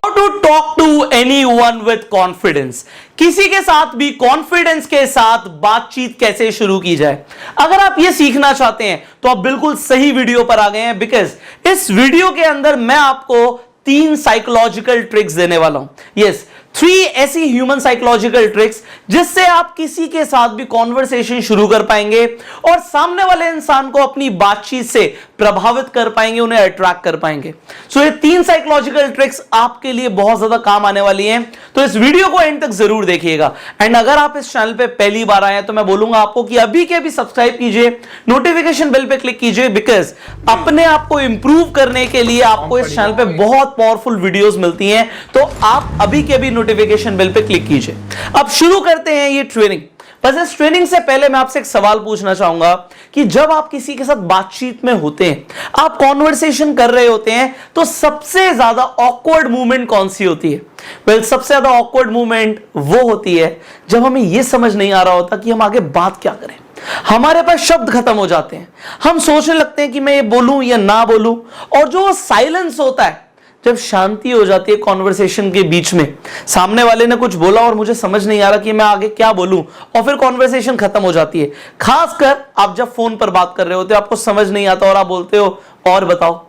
To talk to anyone with confidence. किसी के साथ भी कॉन्फिडेंस के साथ बातचीत कैसे शुरू की जाए। अगर आप ये सीखना चाहते हैं तो आप बिल्कुल सही वीडियो पर आ गए हैं, बिकॉज इस वीडियो के अंदर मैं आपको 3 साइकोलॉजिकल ट्रिक्स देने वाला हूं। यस, 3 ऐसी ह्यूमन साइकोलॉजिकल ट्रिक्स जिससे आप किसी के साथ भी कॉन्वर्सेशन शुरू कर पाएंगे और सामने वाले इंसान को अपनी बातचीत से प्रभावित कर पाएंगे, उन्हें अट्रैक्ट कर पाएंगे। सो ये 3 साइकोलॉजिकल ट्रिक्स आपके लिए बहुत ज्यादा काम आने वाली हैं, तो इस वीडियो को एंड तक जरूर देखिएगा। एंड अगर आप इस चैनल पे पहली बार आए हैं तो मैं बोलूंगा आपको कि अभी के अभी सब्सक्राइब कीजिए, नोटिफिकेशन बेल पे क्लिक कीजिए, बिकॉज अपने आप को इंप्रूव करने के लिए आपको इस चैनल पे बहुत पावरफुल वीडियोस मिलती हैं, तो आप अभी के अभी नोटिफिकेशन बेल पे क्लिक कीजिए। अब शुरू करते हैं ये ट्रेनिंग। बस इस ट्रेनिंग से पहले मैं आपसे एक सवाल पूछना चाहूंगा कि जब आप किसी के साथ बातचीत में होते हैं, आप कॉन्वर्सेशन कर रहे होते हैं, तो सबसे ज्यादा ऑकवर्ड मूवमेंट कौन सी होती है? वेल, सबसे ज्यादा ऑकवर्ड मूवमेंट वो होती है जब हमें यह समझ नहीं आ रहा होता कि हम आगे बात क्या करें। हमारे पास शब्द खत्म हो जाते हैं, हम सोचने लगते हैं कि मैं ये बोलूं या ना बोलूं, और जो साइलेंस होता है, जब शांति हो जाती है कॉन्वर्सेशन के बीच में, सामने वाले ने कुछ बोला और मुझे समझ नहीं आ रहा कि मैं आगे क्या बोलूं, और फिर कॉन्वर्सेशन खत्म हो जाती है। खासकर आप जब फोन पर बात कर रहे होते हो, आपको समझ नहीं आता और आप बोलते हो और बताओ।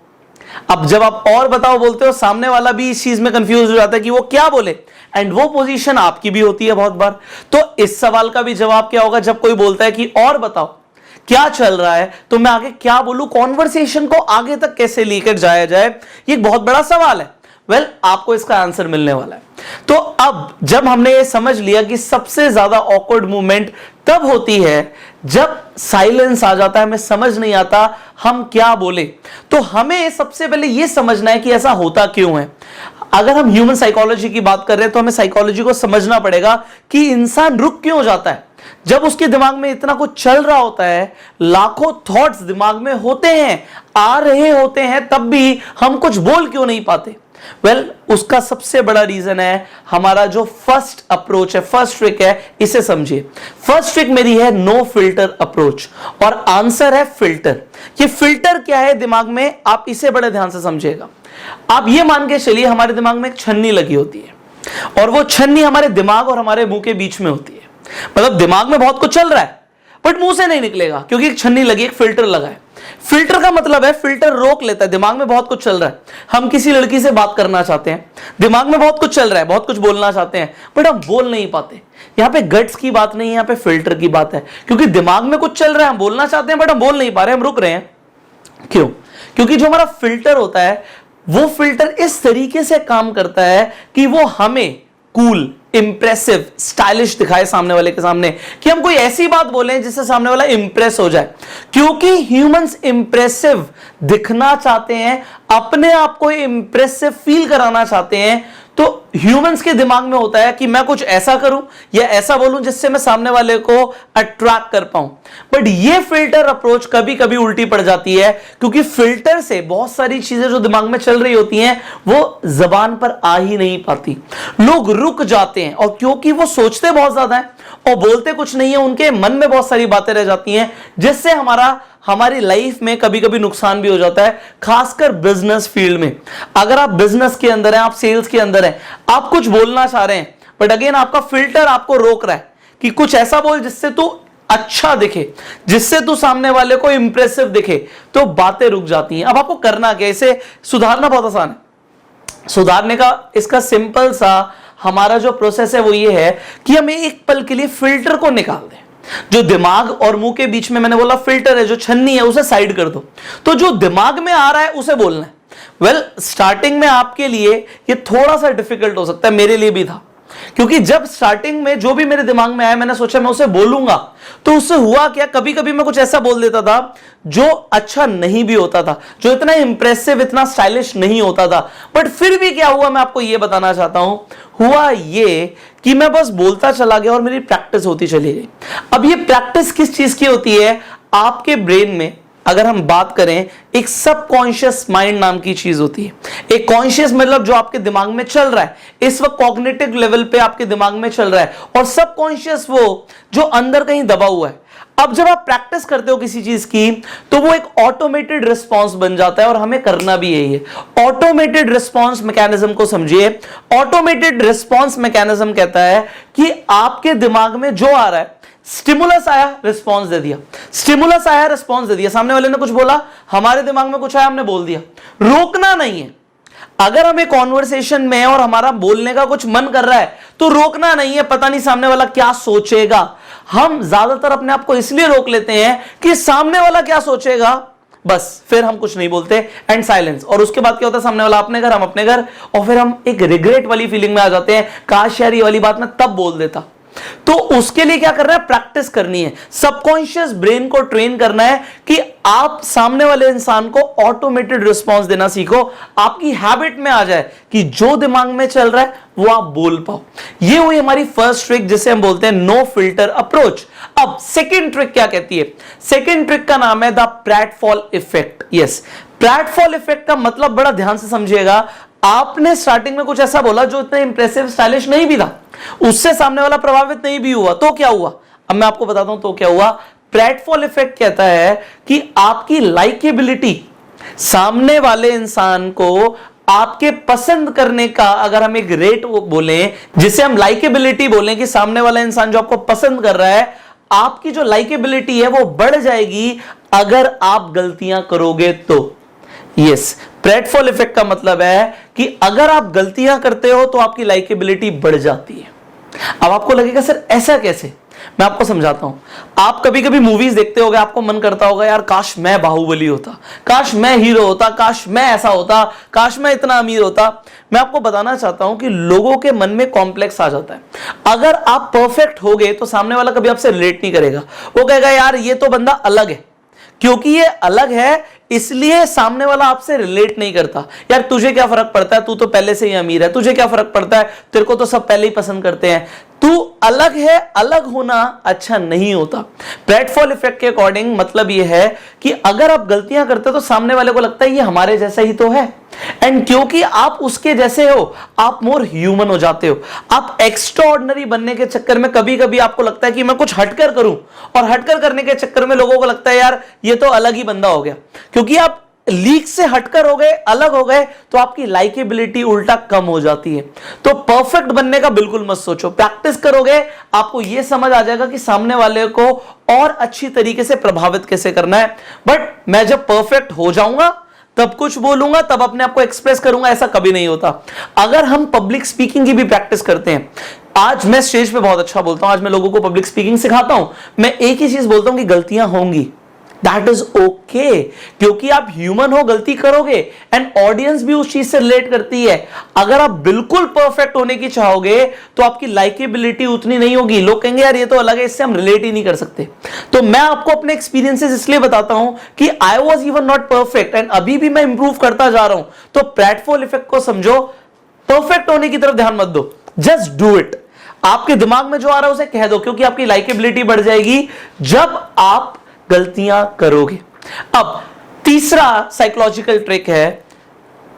अब जब आप और बताओ बोलते हो, सामने वाला भी इस चीज में कंफ्यूज हो जाता है कि वो क्या बोले, एंड वो पोजीशन आपकी भी होती है बहुत बार। तो इस सवाल का भी जवाब क्या होगा जब कोई बोलता है कि और बताओ क्या चल रहा है, तो मैं आगे क्या बोलूं, कॉन्वर्सेशन को आगे तक कैसे लेकर जाया जाए, ये एक बहुत बड़ा सवाल है। वेल, आपको इसका आंसर मिलने वाला है। तो अब जब हमने ये समझ लिया कि सबसे ज्यादा ऑकवर्ड मूवमेंट तब होती है जब साइलेंस आ जाता है, हमें समझ नहीं आता हम क्या बोले, तो हमें सबसे पहले यह समझना है कि ऐसा होता क्यों है। अगर हम ह्यूमन साइकोलॉजी की बात कर रहे हैं तो हमें साइकोलॉजी को समझना पड़ेगा कि इंसान रुक क्यों जाता है जब उसके दिमाग में इतना कुछ चल रहा होता है, लाखों थॉट्स दिमाग में होते हैं, आ रहे होते हैं, तब भी हम कुछ बोल क्यों नहीं पाते। वेल, उसका सबसे बड़ा रीजन है हमारा जो फर्स्ट अप्रोच है, फर्स्ट ट्रिक है, इसे समझिए। फर्स्ट ट्रिक मेरी है नो फिल्टर अप्रोच, और आंसर है फिल्टर। ये फिल्टर क्या है दिमाग में, आप इसे बड़े ध्यान से समझिएगा। आप ये मान के चलिए हमारे दिमाग में एक छन्नी लगी होती है, और वो छन्नी हमारे दिमाग और हमारे मुंह के बीच में होती है। मतलब दिमाग में बहुत कुछ चल रहा है बट मुंह से नहीं निकलेगा, क्योंकि एक छन्नी लगी, एक फिल्टर लगा है। फिल्टर का मतलब है फिल्टर रोक लेता है। दिमाग में बहुत कुछ चल रहा है, हम किसी लड़की से बात करना चाहते हैं, दिमाग में बहुत कुछ चल रहा है, बहुत कुछ बोलना चाहते हैं, बट हम बोल नहीं पाते। यहां पे गट्स की बात नहीं है, यहां पे फिल्टर की बात है, क्योंकि दिमाग में कुछ चल रहा है, हम बोलना चाहते हैं बट हम बोल नहीं पा रहे, हम रुक रहे हैं। क्यों? क्योंकि जो हमारा फिल्टर होता है, वो फिल्टर इस तरीके से काम करता है कि वो हमें कूल, इंप्रेसिव, स्टाइलिश दिखाए सामने वाले के सामने, कि हम कोई ऐसी बात बोले जिससे सामने वाला इंप्रेस हो जाए। क्योंकि ह्यूमंस इंप्रेसिव दिखना चाहते हैं, अपने आप को इंप्रेसिव फील कराना चाहते हैं, तो ह्यूमंस के दिमाग में होता है कि मैं कुछ ऐसा करूं या ऐसा बोलूं जिससे मैं सामने वाले को अट्रैक्ट कर पाऊं। बट ये फिल्टर अप्रोच कभी कभी उल्टी पड़ जाती है, क्योंकि फिल्टर से बहुत सारी चीजें जो दिमाग में चल रही होती हैं वो जबान पर आ ही नहीं पाती। लोग रुक जाते हैं, और क्योंकि वो सोचते बहुत ज्यादा है और बोलते कुछ नहीं है, उनके मन में बहुत सारी बातें रह जाती हैं, जिससे हमारी लाइफ में कभी कभी नुकसान भी हो जाता है। खासकर बिजनेस फील्ड में, अगर आप बिजनेस के अंदर हैं, आप सेल्स के अंदर हैं, आप कुछ बोलना चाह रहे हैं, बट अगेन आपका फिल्टर आपको रोक रहा है कि कुछ ऐसा बोल जिससे तू अच्छा दिखे, जिससे तू सामने वाले को इंप्रेसिव दिखे, तो बातें रुक जाती हैं। अब आपको करना क्या, इसे सुधारना बहुत आसान है। सुधारने का इसका सिंपल सा हमारा जो प्रोसेस है वो ये है कि हमें एक पल के लिए फिल्टर को निकाल दें। जो दिमाग और मुंह के बीच में मैंने बोला फिल्टर है, जो छन्नी है, उसे साइड कर दो, तो जो दिमाग में आ रहा है उसे बोलना है। वेल, स्टार्टिंग में आपके लिए ये थोड़ा सा डिफिकल्ट हो सकता है, मेरे लिए भी था, क्योंकि जब स्टार्टिंग में जो भी मेरे दिमाग में आया मैंने सोचा मैं उसे बोलूंगा, तो उससे हुआ क्या, कभी कभी मैं कुछ ऐसा बोल देता था जो अच्छा नहीं भी होता था, जो इतना इंप्रेसिव, इतना स्टाइलिश नहीं होता था। बट फिर भी क्या हुआ, मैं आपको यह बताना चाहता हूं, हुआ ये कि मैं बस बोलता चला गया और मेरी प्रैक्टिस होती चली गई। अब ये प्रैक्टिस किस चीज की होती है, आपके ब्रेन में अगर हम बात करें, एक सबकॉन्शियस माइंड नाम की चीज होती है। एक कॉन्शियस मतलब जो आपके दिमाग में चल रहा है, इस वक्त कॉग्निटिव लेवल पे आपके दिमाग में चल रहा है, और सबकॉन्शियस वो जो अंदर कहीं दबा हुआ है। अब जब आप प्रैक्टिस करते हो किसी चीज की तो वो एक ऑटोमेटेड रिस्पॉन्स बन जाता है, और हमें करना भी यही है। ऑटोमेटेड रिस्पॉन्स मैकेनिज्म को समझिए। ऑटोमेटेड रिस्पॉन्स मैकेनिज्म कहता है कि आपके दिमाग में जो आ रहा है, स्टिमुलस आया, रिस्पॉन्स दे दिया, स्टिमुलस आया, रिस्पॉन्स दे दिया, सामने वाले ने कुछ बोला, हमारे दिमाग में कुछ आया, हमने बोल दिया। रोकना नहीं है। अगर हमें कॉन्वर्सेशन में और हमारा बोलने का कुछ मन कर रहा है तो रोकना नहीं है, पता नहीं सामने वाला क्या सोचेगा। हम ज्यादातर अपने आप को इसलिए रोक लेते हैं कि सामने वाला क्या सोचेगा, बस फिर हम कुछ नहीं बोलते, एंड साइलेंस। और उसके बाद क्या होता है, सामने वाला अपने घर, हम अपने घर, और फिर हम एक रिग्रेट वाली फीलिंग में आ जाते हैं, काश यार ये वाली बात मैं तब बोल देता। तो उसके लिए क्या करना है, प्रैक्टिस करनी है, सबकॉन्शियस ब्रेन को ट्रेन करना है कि आप सामने वाले इंसान को ऑटोमेटेड रिस्पांस देना सीखो, आपकी हैबिट में आ जाए कि जो दिमाग में चल रहा है वो आप बोल पाओ। ये हुई हमारी फर्स्ट ट्रिक, जिसे हम बोलते हैं नो फिल्टर अप्रोच। अब सेकंड ट्रिक क्या कहती है, सेकंड ट्रिक का नाम है द प्रैटफॉल इफेक्ट। यस, प्रैटफॉल इफेक्ट का मतलब बड़ा ध्यान से समझिएगा। आपने स्टार्टिंग में कुछ ऐसा बोला जो इतना इंप्रेसिव स्टाइलिश नहीं भी था, उससे सामने वाला प्रभावित नहीं भी हुआ, तो क्या हुआ, अब मैं आपको बताता हूं तो क्या हुआ। प्रैटफॉल इफेक्ट कहता है कि आपकी लाइकेबिलिटी, सामने वाले इंसान को आपके पसंद करने का, अगर हम एक रेट बोले जिसे हम लाइकेबिलिटी बोलें, कि सामने वाला इंसान जो आपको पसंद कर रहा है, आपकी जो लाइकेबिलिटी है वो बढ़ जाएगी अगर आप गलतियां करोगे तो। यस, प्रैटफॉल इफेक्ट का मतलब है कि अगर आप गलतियां करते हो तो आपकी लाइकेबिलिटी बढ़ जाती है। अब आपको लगेगा सर ऐसा कैसे, मैं आपको समझाता हूं। आप कभी कभी मूवीज देखते होगे, आपको मन करता होगा यार काश मैं बाहुबली होता, काश मैं हीरो होता, काश मैं ऐसा होता, काश मैं इतना अमीर होता। मैं आपको बताना चाहता हूं कि लोगों के मन में कॉम्प्लेक्स आ जाता है। अगर आप परफेक्ट होगे तो सामने वाला कभी आपसे रिलेट नहीं करेगा, वो कहेगा यार ये तो बंदा अलग है, क्योंकि ये अलग है इसलिए सामने वाला आपसे रिलेट नहीं करता। यार तुझे क्या फर्क पड़ता है, तू तो पहले से ही अमीर है, तुझे क्या फर्क पड़ता है, तेरे को तो सब पहले ही पसंद करते हैं। तू अलग है, अलग होना अच्छा नहीं होता। प्रैटफॉल इफेक्ट के अकॉर्डिंग मतलब ये है कि अगर आप गलतियां करते हो तो सामने वाले को लगता है ये हमारे जैसा ही तो है, एंड क्योंकि आप उसके जैसे हो आप मोर ह्यूमन हो जाते हो। आप एक्स्ट्राऑर्डिनरी बनने के चक्कर में कभी कभी आपको लगता है कि मैं कुछ हटकर करूं, और हटकर करने के चक्कर में लोगों को लगता है यार ये तो अलग ही बंदा हो गया। क्योंकि आप लीक से हटकर हो गए, अलग हो गए, तो आपकी लाइकेबिलिटी उल्टा कम हो जाती है। तो परफेक्ट बनने का बिल्कुल मत सोचो, प्रैक्टिस करोगे आपको यह समझ आ जाएगा कि सामने वाले को और अच्छी तरीके से प्रभावित कैसे करना है। बट मैं जब परफेक्ट हो जाऊंगा तब कुछ बोलूंगा, तब अपने आप को एक्सप्रेस करूंगा, ऐसा कभी नहीं होता। अगर हम पब्लिक स्पीकिंग की भी प्रैक्टिस करते हैं, आज मैं स्टेज पे बहुत अच्छा बोलता हूं, आज मैं लोगों को पब्लिक स्पीकिंग सिखाता हूं, मैं एक ही चीज बोलता हूं कि गलतियां होंगी, दैट इज ओके, क्योंकि आप ह्यूमन हो, गलती करोगे, एंड ऑडियंस भी उस चीज से रिलेट करती है। अगर आप बिल्कुल परफेक्ट होने की चाहोगे तो आपकी लाइकेबिलिटी उतनी नहीं होगी, लोग कहेंगे यार ये तो अलग है, इससे हम रिलेट ही नहीं कर सकते। तो मैं आपको अपने एक्सपीरियंसेस इसलिए बताता हूं कि I was even not perfect, and अभी भी मैं इंप्रूव करता जा रहा हूं। तो प्रैटफॉल इफेक्ट को समझो, परफेक्ट होने की तरफ ध्यान मत दो, जस्ट डू इट। आपके दिमाग में जो आ रहा है उसे कह दो, क्योंकि आपकी लाइकेबिलिटी बढ़ जाएगी जब आप गलतियां करोगे। अब तीसरा साइकोलॉजिकल ट्रिक है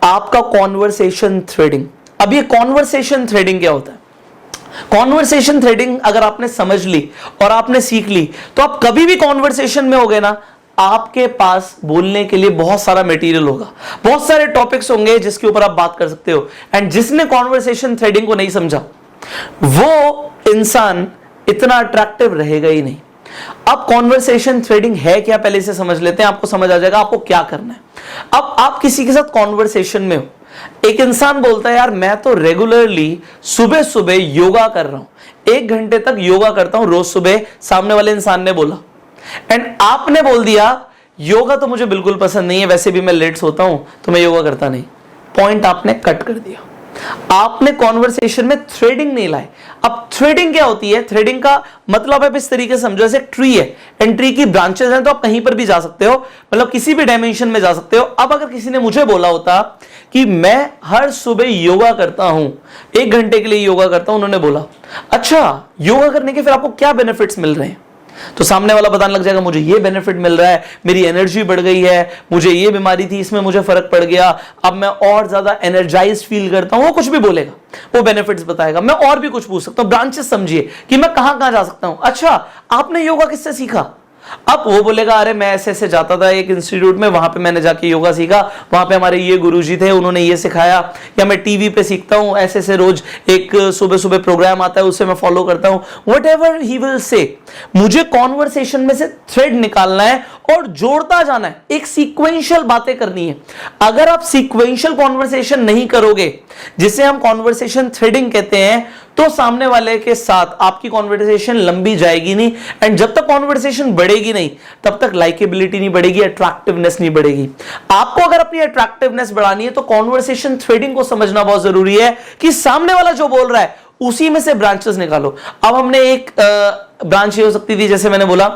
आपका कॉन्वर्सेशन थ्रेडिंग। अब ये कॉन्वर्सेशन थ्रेडिंग क्या होता है? कॉन्वर्सेशन थ्रेडिंग अगर आपने समझ ली और आपने सीख ली तो आप कभी भी कॉन्वर्सेशन में होगे ना, आपके पास बोलने के लिए बहुत सारा मटेरियल होगा, बहुत सारे टॉपिक्स होंगे जिसके ऊपर आप बात कर सकते हो। एंड जिसने कॉन्वर्सेशन थ्रेडिंग को नहीं समझा वो इंसान इतना अट्रैक्टिव रहेगा ही नहीं। अब कॉन्वर्सेशन थ्रेडिंग है क्या, पहले इसे समझ लेते हैं, आपको समझ आ जाएगा आपको क्या करना है। अब आप किसी के साथ कॉन्वर्सेशन में हो, एक इंसान बोलता है यार मैं तो रेगुलरली सुबह सुबह योगा कर रहा हूं, 1 घंटे तक योगा करता हूं रोज सुबह, सामने वाले इंसान ने बोला, एंड आपने बोल दिया योगा तो मुझे बिल्कुल पसंद नहीं है, वैसे भी मैं लेट सोता हूं तो मैं योगा करता नहीं। पॉइंट आपने कट कर दिया, आपने कॉन्वर्सेशन में थ्रेडिंग नहीं लाए। अब थ्रेडिंग क्या होती है? थ्रेडिंग का मतलब है इस तरीके से समझो, जैसे ट्री है, एंड ट्री की ब्रांचेस हैं तो आप कहीं पर भी जा सकते हो, मतलब किसी भी डायमेंशन में जा सकते हो। अब अगर किसी ने मुझे बोला होता कि मैं हर सुबह योगा करता हूं, 1 घंटे के लिए योगा करता हूं, उन्होंने बोला अच्छा योगा करने के फिर आपको क्या बेनिफिट्स मिल रहे हैं, तो सामने वाला बताने लग जाएगा मुझे ये बेनिफिट मिल रहा है, मेरी एनर्जी बढ़ गई है, मुझे ये बीमारी थी इसमें मुझे फर्क पड़ गया, अब मैं और ज्यादा एनर्जाइज्ड फील करता हूं। वो कुछ भी बोलेगा, वो बेनिफिट्स बताएगा। मैं और भी कुछ पूछ सकता हूं, ब्रांचेस समझिए कि मैं कहां कहां जा सकता हूं। अच्छा आपने योगा किससे सीखा? अब वो बोलेगा अरे मैं ऐसे ऐसे जाता था एक इंस्टीट्यूट में, वहां पे मैंने जाके योगा सीखा, वहां पे हमारे ये गुरुजी थे, उन्होंने ये सिखाया, या मैं टीवी पे सीखता हूं, ऐसे ऐसे रोज एक सुबह सुबह प्रोग्राम आता है उसे मैं फॉलो करता हूं, व्हाटएवर ही विल से। मुझे कॉन्वर्सेशन में से थ्रेड निकालना है और जोड़ता जाना है, एक सीक्वेंशियल बातें करनी है। अगर आप सीक्वेंशियल कॉन्वर्सेशन नहीं करोगे, जिसे हम कॉन्वर्सेशन थ्रेडिंग कहते हैं, तो सामने वाले के साथ आपकी कॉन्वर्सेशन लंबी जाएगी नहीं, एंड जब तक कॉन्वर्सेशन बढ़ेगी नहीं तब तक लाइकेबिलिटी नहीं बढ़ेगी, अट्रैक्टिवनेस नहीं बढ़ेगी। आपको अगर अपनी अट्रैक्टिवनेस बढ़ानी है तो कॉन्वर्सेशन थ्रेडिंग को समझना बहुत जरूरी है कि सामने वाला जो बोल रहा है उसी में से ब्रांचेस निकालो। अब हमने एक ब्रांच ये हो सकती थी, जैसे मैंने बोला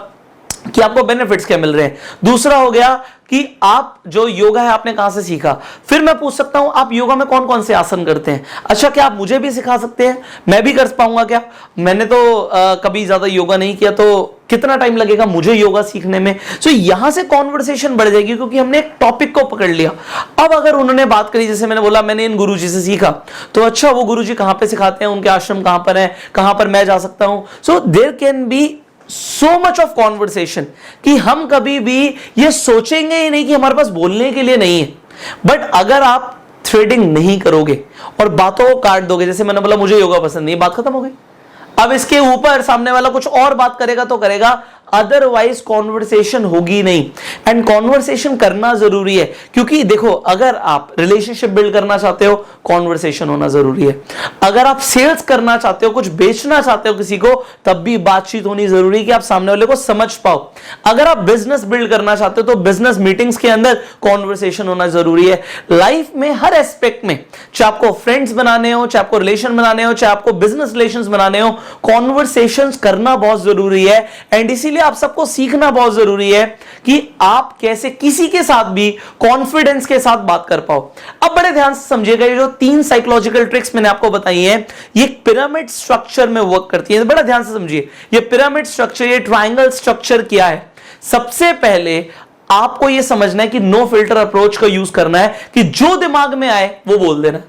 कि आपको बेनिफिट्स क्या मिल रहे हैं। दूसरा हो गया कि आप जो योगा है आपने कहां से सीखा। फिर मैं पूछ सकता हूं आप योगा में कौन कौन से आसन करते हैं, अच्छा क्या आप मुझे भी सिखा सकते हैं, मैं भी कर पाऊंगा क्या, मैंने तो कभी ज्यादा योगा नहीं किया, तो कितना टाइम लगेगा मुझे योगा सीखने में। सो यहां से कॉन्वर्सेशन बढ़ जाएगी क्योंकि हमने एक टॉपिक को पकड़ लिया। अब अगर उन्होंने बात करी, जैसे मैंने बोला मैंने इन गुरुजी से सीखा, तो अच्छा वो गुरुजी कहां पे सिखाते हैं, उनके आश्रम कहां पर है, कहां पर मैं जा सकता हूं। So there can be so much of conversation कि हम कभी भी ये सोचेंगे ही नहीं कि हमारे पास बोलने के लिए नहीं है। बट अगर आप थ्रेडिंग नहीं करोगे और बातों को काट दोगे, जैसे मैंने बोला मुझे योगा पसंद नहीं, बात खत्म हो गई। अब इसके ऊपर सामने वाला कुछ और बात करेगा तो करेगा, अदरवाइज कॉन्वर्सेशन होगी नहीं। एंड कॉन्वर्सेशन करना जरूरी है क्योंकि देखो, अगर आप रिलेशनशिप बिल्ड करना चाहते हो कॉन्वर्सेशन होना जरूरी है। अगर आप सेल्स करना चाहते हो, कुछ बेचना चाहते हो किसी को, तब भी बातचीत होनी जरूरी है कि आप सामने वाले को समझ पाओ। अगर आप बिजनेस बिल्ड करना चाहते हो तो बिजनेस मीटिंग्स के अंदर कॉन्वर्सेशन होना जरूरी है। लाइफ में हर एस्पेक्ट में, चाहे आपको फ्रेंड्स बनाने हो, चाहे आपको रिलेशन बनाने हो, चाहे आपको बिजनेस रिलेशंस बनाने हो, कॉन्वर्सेशंस करना बहुत जरूरी है। एंड इसीलिए आप सबको सीखना बहुत जरूरी है कि आप कैसे किसी के साथ भी कॉन्फिडेंस के साथ बात कर पाओ। अब बड़े ध्यान से समझिएगा, ये जो 3 साइकोलॉजिकल ट्रिक्स मैंने आपको बताई हैं, ये पिरामिड स्ट्रक्चर में वर्क करती है। बड़ा ध्यान से समझिए, ये पिरामिड स्ट्रक्चर, ये ट्रायंगल स्ट्रक्चर क्या है। सबसे पहले आपको यह समझना है कि नो फिल्टर अप्रोच का यूज करना है, कि जो दिमाग में आए वो बोल देना।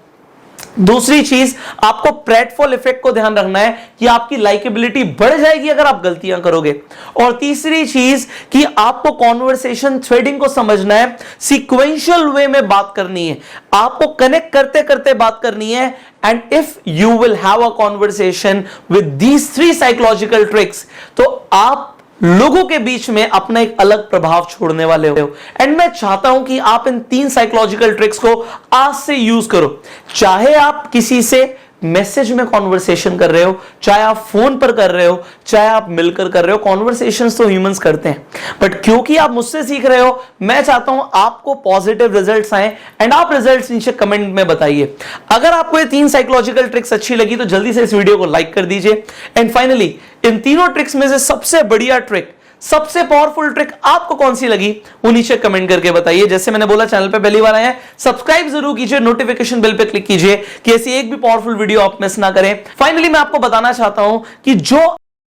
दूसरी चीज, आपको प्रेटफॉल इफेक्ट को ध्यान रखना है कि आपकी लाइकेबिलिटी बढ़ जाएगी अगर आप गलतियां करोगे। और तीसरी चीज कि आपको कॉन्वर्सेशन थ्रेडिंग को समझना है, सीक्वेंशियल वे में बात करनी है, आपको कनेक्ट करते करते बात करनी है। And if you will have a conversation with these 3 psychological tricks, तो आप लोगों के बीच में अपना एक अलग प्रभाव छोड़ने वाले हो। एंड मैं चाहता हूं कि आप इन 3 साइकोलॉजिकल ट्रिक्स को आज से यूज करो। चाहे आप किसी से मैसेज में कॉन्वर्सेशन कर रहे हो, चाहे आप फोन पर कर रहे हो, चाहे आप मिलकर कर रहे हो, कॉन्वर्सेशंस तो ह्यूमंस करते हैं। बट क्योंकि आप मुझसे सीख रहे हो, मैं चाहता हूं आपको पॉजिटिव रिजल्ट्स आए। एंड आप रिजल्ट्स नीचे कमेंट में बताइए। अगर आपको ये 3 साइकोलॉजिकल ट्रिक्स अच्छी लगी तो जल्दी से इस वीडियो को लाइक कर दीजिए। एंड फाइनली, इन तीनों ट्रिक्स में से सबसे बढ़िया ट्रिक, सबसे पावरफुल ट्रिक आपको कौन सी लगी वो नीचे कमेंट करके बताइए। जैसे मैंने बोला, चैनल पे पहली बार आए हैं, सब्सक्राइब जरूर कीजिए, नोटिफिकेशन बेल पे क्लिक कीजिए कि ऐसी एक भी पावरफुल वीडियो आप मिस ना करें। फाइनली मैं आपको बताना चाहता हूं कि जो